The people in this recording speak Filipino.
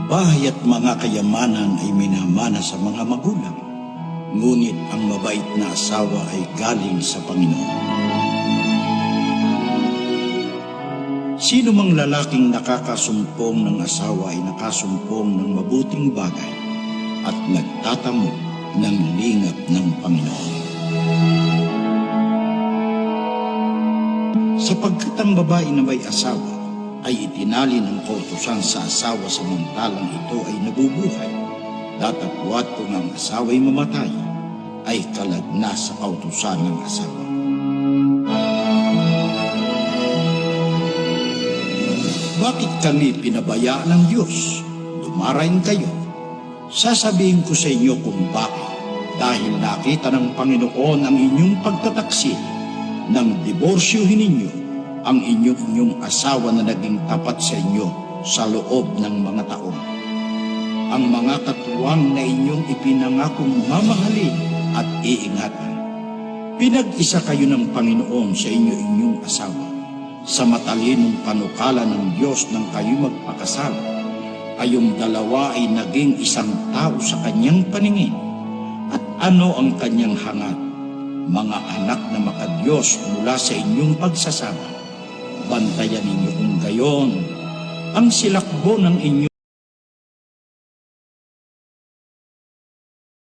bahay at mga kayamanan ay minamana sa mga magulang, ngunit ang mabait na asawa ay galing sa Panginoon. Sino mang lalaking nakakasumpong ng asawa ay nakasumpong ng mabuting bagay at nagtatamo ng lingap ng Panginoon. Sapagkat ang babae na may asawa ay itinali ng kautusan sa asawa samantalang ito ay nabubuhay, datapwat kung ang asawa ay mamatay, ay kalagna sa kautusan ng asawa. Bakit kami pinabayaan ng Diyos? Dumarain kayo. Sasabihin ko sa inyo kung bakit. Dahil nakita ng Panginoon ang inyong pagtataksil, nang diborsyohin ninyo ang inyong asawa na naging tapat sa inyo sa loob ng mga taon. Ang mga katuwang na inyong ipinangakong mamahalin at iingatan. Pinag-isa kayo ng Panginoon sa inyong asawa. Sa matalinong panukala ng Diyos nang kayo magpakasal, kayong dalawa ay naging isang tao sa kanyang paningin. At ano ang kanyang hangat? Mga anak na makadiyos mula sa inyong pagsasama. Bantayan ninyo kung gayon ang silakbo ng inyong